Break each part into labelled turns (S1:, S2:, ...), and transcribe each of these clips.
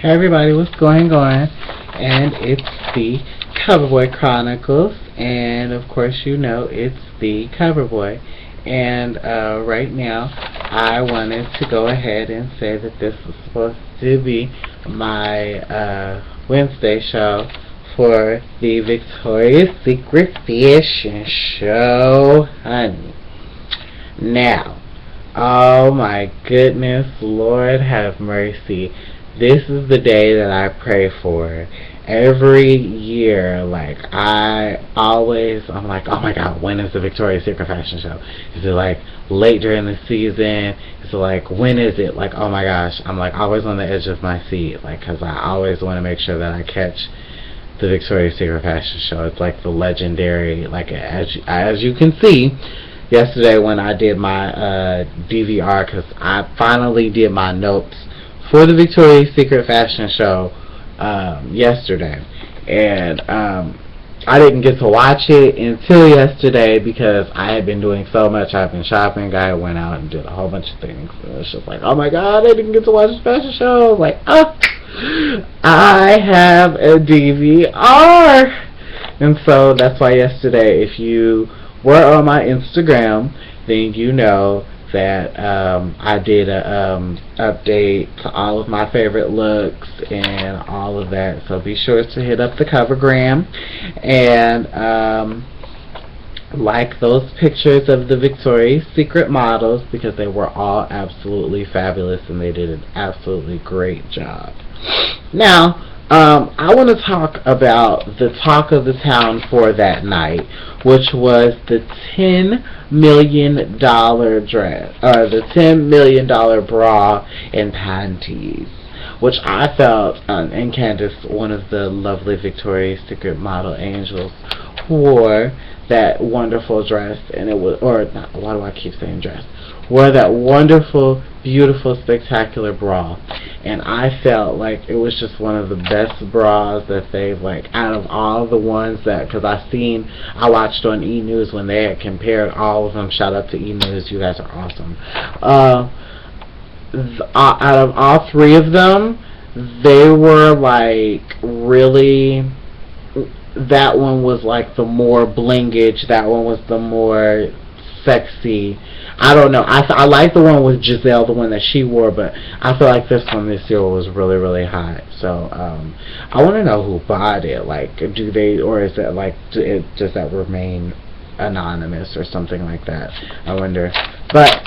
S1: Hey everybody, what's going on? And it's the Coverboy Chronicles, and of course you know it's the Coverboy. And right now I wanted to go ahead and say that this was supposed to be my Wednesday show for the Victoria's Secret Fashion Show, honey. Now, oh my goodness, Lord have mercy. This is the day that I pray for. Every year, I'm like, oh my God, when is the Victoria's Secret Fashion Show? Is it like late during the season? Is it like, when is it? Like, oh my gosh, I'm like always on the edge of my seat, like, because I always want to make sure that I catch the Victoria's Secret Fashion Show. It's like the legendary, like, as you can see, yesterday when I did my DVR, because I finally did my notes for the Victoria's Secret Fashion Show yesterday, and I didn't get to watch it until yesterday because I had been doing so much. I've been shopping. I went out and did a whole bunch of things. It was just like, oh my God, I didn't get to watch the fashion show. I was like, I have a DVR. And so that's why yesterday, if you were on my Instagram, then you know that I did a update to all of my favorite looks and all of that. So be sure to hit up the Covergram and like those pictures of the Victoria's Secret models, because they were all absolutely fabulous and they did an absolutely great job. Now, I want to talk about the talk of the town for that night, which was the $10 million dress, or the $10 million bra and panties, which I felt, and Candace, one of the lovely Victoria's Secret model angels, wore that wonderful dress, and it was, or not, why do I keep saying dress? Wore that wonderful, beautiful, spectacular bra, and I felt like it was just one of the best bras that they've, like, out of all the ones that, because I watched on E! News when they had compared all of them. Shout out to E! News, you guys are awesome. Out of all three of them, they were like really, that one was like the more blingage, that one was the more sexy. I don't know. I like the one with Giselle, the one that she wore, but I feel like this one this year was really, really hot. So I want to know who bought it. Like, do they, or is it like, does that remain anonymous or something like that? I wonder. But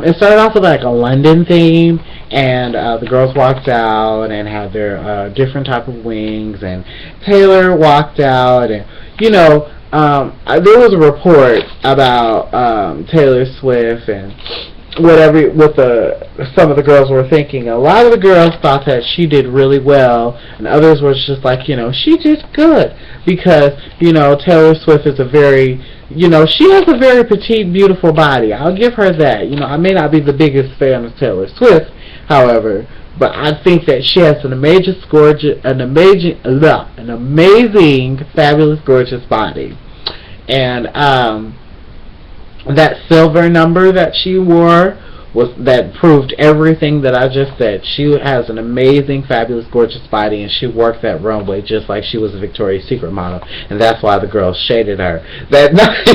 S1: it started off with like a London theme, and the girls walked out and had their different type of wings, and Taylor walked out, and you know, there was a report about Taylor Swift and some of the girls were thinking. A lot of the girls thought that she did really well, and others were just like, you know, she did good, because, you know, Taylor Swift is a very, you know, she has a very petite, beautiful body. I'll give her that. You know, I may not be the biggest fan of Taylor Swift, however, but I think that she has an amazing, fabulous, gorgeous body. And that silver number that she wore that proved everything that I just said. She has an amazing, fabulous, gorgeous body, and she worked that runway just like she was a Victoria's Secret model, and that's why the girls shaded her that night.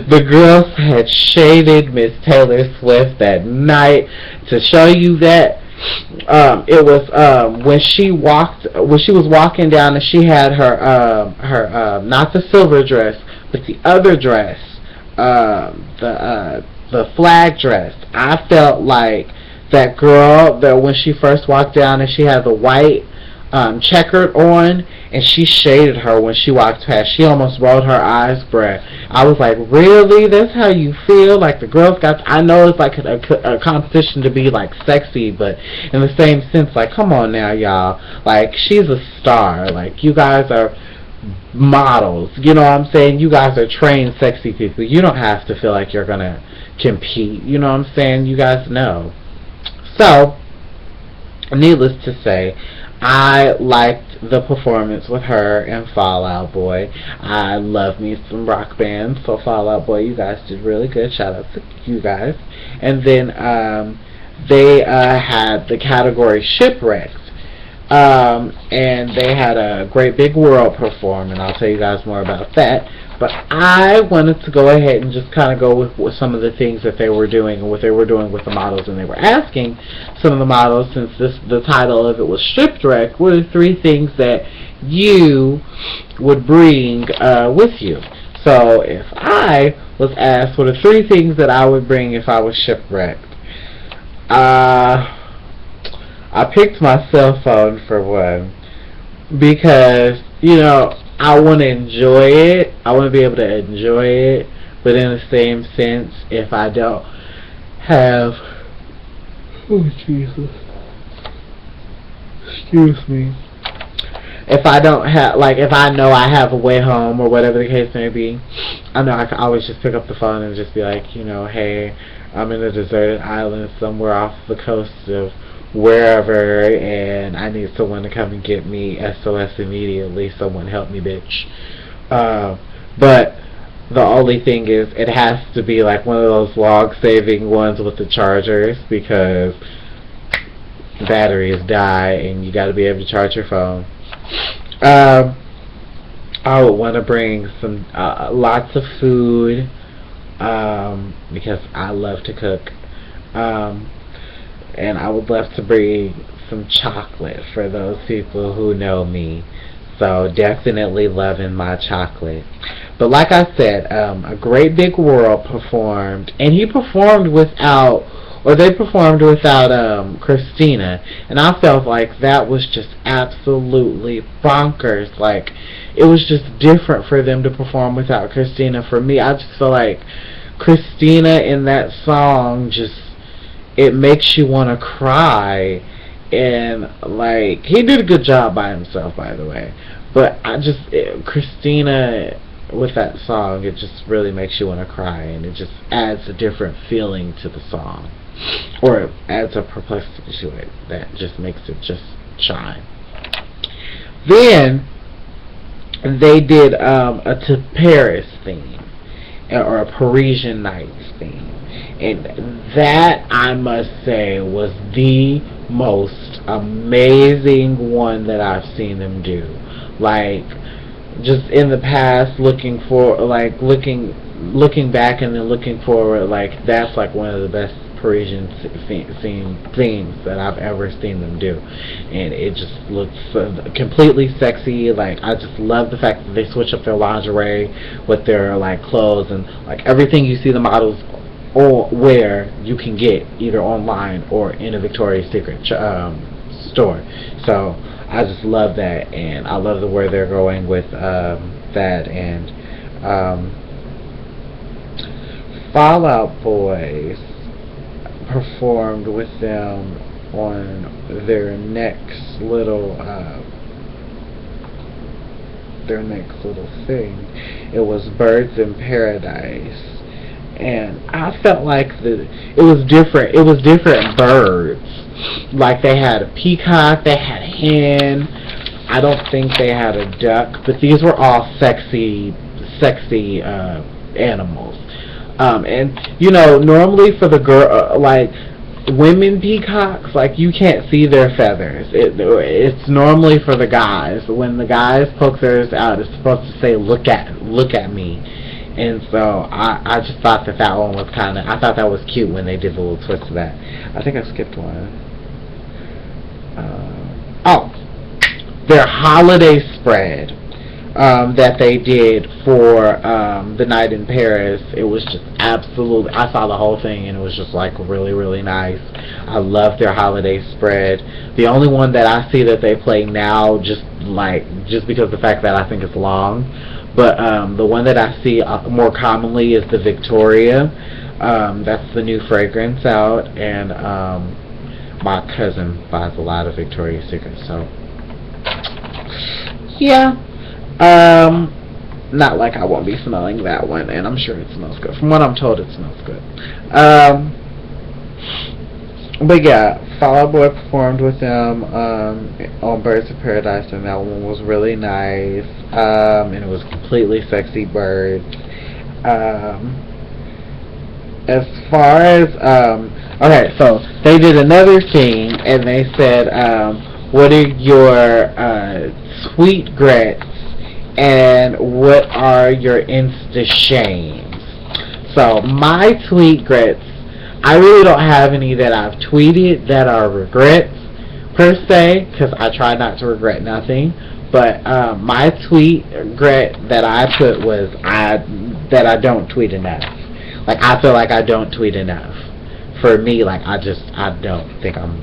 S1: The girls had shaded Miss Taylor Swift that night to show you that it was when she was walking down, and she had her not the silver dress, but the other dress, the flag dress. I felt like that girl that when she first walked down and she had the white checkered on, and she shaded her when she walked past. She almost rolled her eyes, bruh. I was like, really? That's how you feel? Like, the girls got, I know it's like a competition to be like sexy, but in the same sense, like, come on now, y'all. Like, she's a star. Like, you guys are models. You know what I'm saying? You guys are trained sexy people. You don't have to feel like you're gonna compete. You know what I'm saying? You guys know. So, needless to say, I liked the performance with her and Fall Out Boy. I love me some rock bands, so Fall Out Boy, you guys did really good. Shout out to you guys. And then they had the category Shipwrecks. And they had a Great Big World perform, and I'll tell you guys more about that. But I wanted to go ahead and just kind of go with some of the things that they were doing and what they were doing with the models, and they were asking some of the models, since the title of it was Shipwreck, what are 3 things that you would bring with you? So if I was asked what are 3 things that I would bring if I was shipwrecked, I picked my cell phone for one, because, I want to enjoy it. I want to be able to enjoy it, but in the same sense, if I don't have, oh Jesus, excuse me, if I don't have, if I know I have a way home or whatever the case may be, I know I can always just pick up the phone and just be like, hey, I'm in a deserted island somewhere off the coast of wherever, and I need someone to come and get me. SOS immediately. Someone help me, bitch. But the only thing is, it has to be like one of those log-saving ones with the chargers, because batteries die and you got to be able to charge your phone. I would want to bring some lots of food, because I love to cook. And I would love to bring some chocolate for those people who know me. So definitely loving my chocolate. But like I said, a Great Big World performed, and he performed without, or they performed without Christina, and I felt like that was just absolutely bonkers. Like, it was just different for them to perform without Christina. For me, I just feel like Christina in that song just, it makes you want to cry. And he did a good job by himself, by the way, but Christina with that song, it just really makes you want to cry, and it just adds a different feeling to the song, or it adds a perplexity to it that just makes it just shine. Then they did a To Paris theme, or a Parisian Nights theme. And that, I must say, was the most amazing one that I've seen them do. Just in the past, looking back and then looking forward, that's one of the best Parisian themes that I've ever seen them do. And it just looks completely sexy. I just love the fact that they switch up their lingerie with their clothes, and everything you see the models or where you can get either online or in a Victoria's Secret store. So I just love that, and I love where they're going with that. And Fall Out Boys performed with them on their next little thing. It was Birds in Paradise. And I felt like it was different. It was different birds. They had a peacock, they had a hen. I don't think they had a duck, but these were all sexy animals. And normally for the girl, women peacocks, you can't see their feathers. It's normally for the guys. When the guys poke theirs out, it's supposed to say, "Look at me." And so I just thought that one was I thought that was cute when they did the little twist to that. I think I skipped one. Their holiday spread that they did for the night in Paris. It was just absolutely, I saw the whole thing, and it was just really, really nice. I love their holiday spread. The only one that I see that they play now, just because of the fact that I think it's long, but the one that I see more commonly is the Victoria. That's the new fragrance out, and my cousin buys a lot of Victoria's Secret, so yeah. Not like I won't be smelling that one, and I'm sure it smells good. From what I'm told, it smells good. But yeah, Fall Out Boy performed with them on Birds of Paradise, and that one was really nice. And it was completely sexy birds. As far as okay, so they did another thing, and they said, what are your sweet regrets, and what are your insta shames? So my sweet regrets, I really don't have any that I've tweeted that are regrets per se, because I try not to regret nothing. But my tweet regret that I put was that I don't tweet enough. Like, I feel like I don't tweet enough. For me, like, I don't think I'm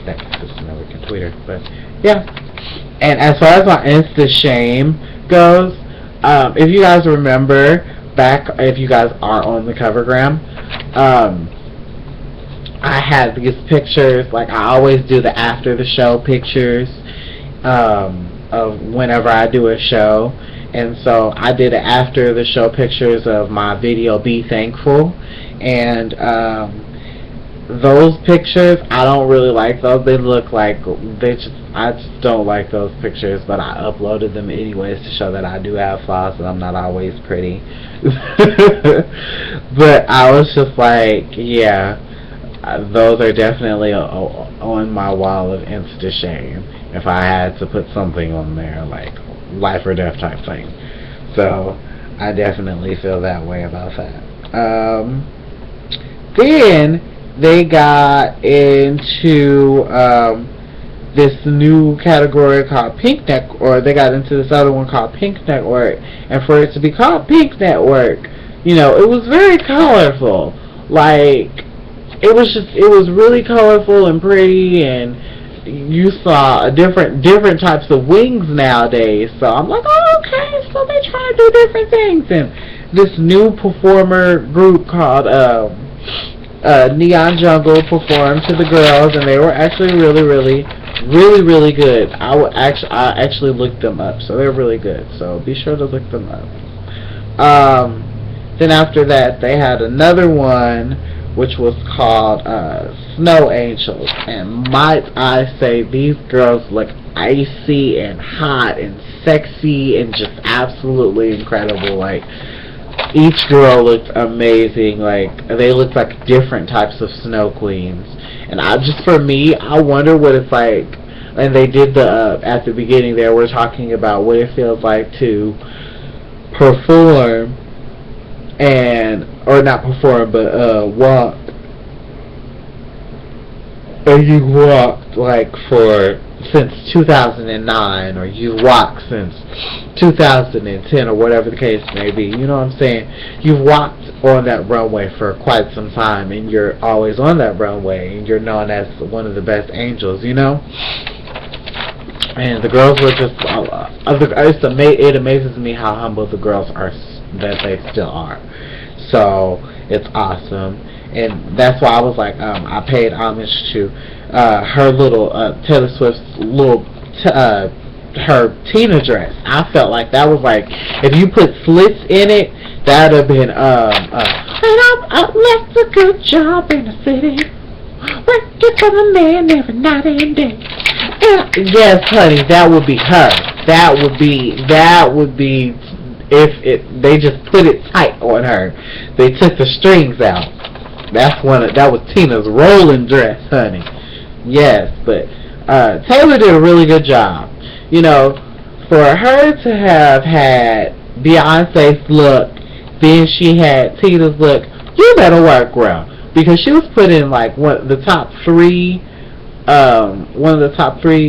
S1: that consistent of a tweeter. But yeah. And as far as my Insta shame goes, if you guys remember back, if you guys are on the Covergram, I had these pictures. Like, I always do the after the show pictures of whenever I do a show. And so I did it after the show pictures of my video Be Thankful. And those pictures, I don't really like those. They look like I just don't like those pictures, but I uploaded them anyways to show that I do have flaws and I'm not always pretty. But I was just like, yeah, those are definitely on my wall of Insta shame if I had to put something on there, like life or death type thing. So I definitely feel that way about that. Then they got into this new category called Pink Network, or they got into this other one called Pink Network, and for it to be called Pink Network, you know, it was very colorful. Like, it was really colorful and pretty, and you saw different types of wings nowadays. So I'm like, oh, okay, so they try to do different things. And this new performer group called Neon Jungle performed to the girls, and they were actually really good. I actually looked them up, so they're really good. So be sure to look them up. Then after that, they had another one, which was called Snow Angels, and might I say, these girls look icy and hot and sexy and just absolutely incredible. Like, each girl looked amazing. Like, they looked like different types of snow queens. And for me, I wonder what it's like. And they did at the beginning there, we're talking about what it feels like to perform or not perform, but walk. And you walked like since 2009, or you walked since 2010, or whatever the case may be. You know what I'm saying? You've walked on that runway for quite some time, and you're always on that runway, and you're known as one of the best angels, you know? And the girls were just, it amazes me how humble the girls are, that they still are. So, it's awesome. And that's why I was like, I paid homage to her little, Taylor Swift's little, her Tina dress. I felt like that was like, if you put slits in it, that would have been, and I left a good job in the city, working for the man every night and day. Yes, honey, that would be her. That would be, if they just put it tight on her. They took the strings out. That was Tina's rolling dress, honey. Yes, but Taylor did a really good job. You know, for her to have had Beyonce's look, then she had Tina's look, you better work well, because she was put in like one of the top three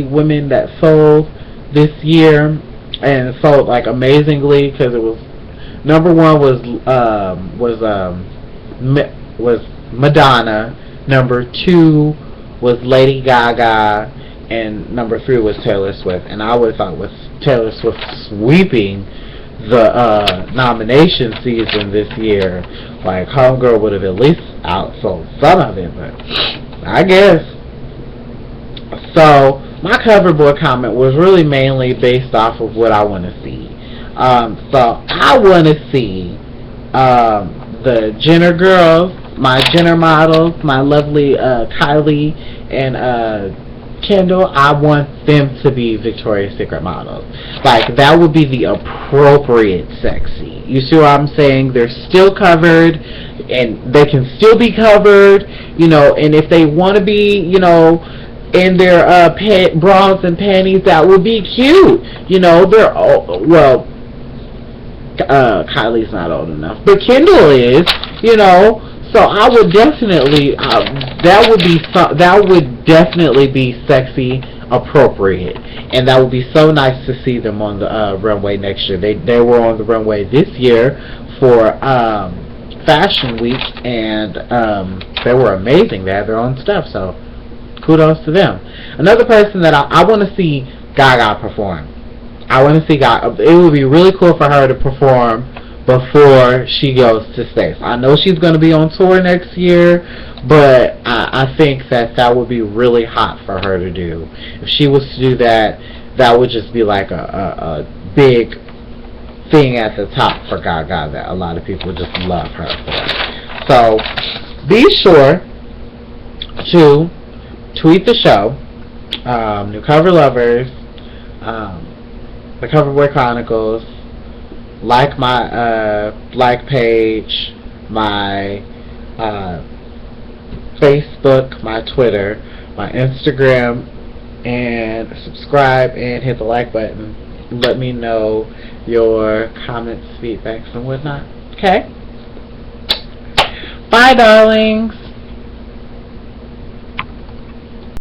S1: women that sold this year, and sold like amazingly, because it was number one was Madonna, number two was Lady Gaga, and number three was Taylor Swift. And I would have thought with Taylor Swift sweeping the nomination season this year, like, Homegirl would have at least outsold some of it, but I guess. So my cover boy comment was really mainly based off of what I want to see. So I want to see the Jenner girls, my Jenner models, my lovely Kylie and Kendall. I want them to be Victoria's Secret models. Like, that would be the appropriate sexy. You see what I'm saying? They're still covered, and they can still be covered, you know, and if they want to be, you know, in their bras and panties that would be cute. You know, they're well. Kylie's not old enough, but Kendall is. You know, so I would definitely that would definitely be sexy appropriate, and that would be so nice to see them on the runway next year. They were on the runway this year for Fashion Week, and they were amazing. They had their own stuff, so kudos to them. Another person that I want to see Gaga perform. I want to see Gaga. It would be really cool for her to perform before she goes to space. I know she's going to be on tour next year, but I think that would be really hot for her to do. If she was to do that, that would just be like a big thing at the top for Gaga that a lot of people just love her for. So be sure to tweet the show, New Cover Lovers, the Coverboy Chronicles, like my like page, my Facebook, my Twitter, my Instagram, and subscribe and hit the like button. Let me know your comments, feedbacks, and whatnot. Okay? Bye, darlings.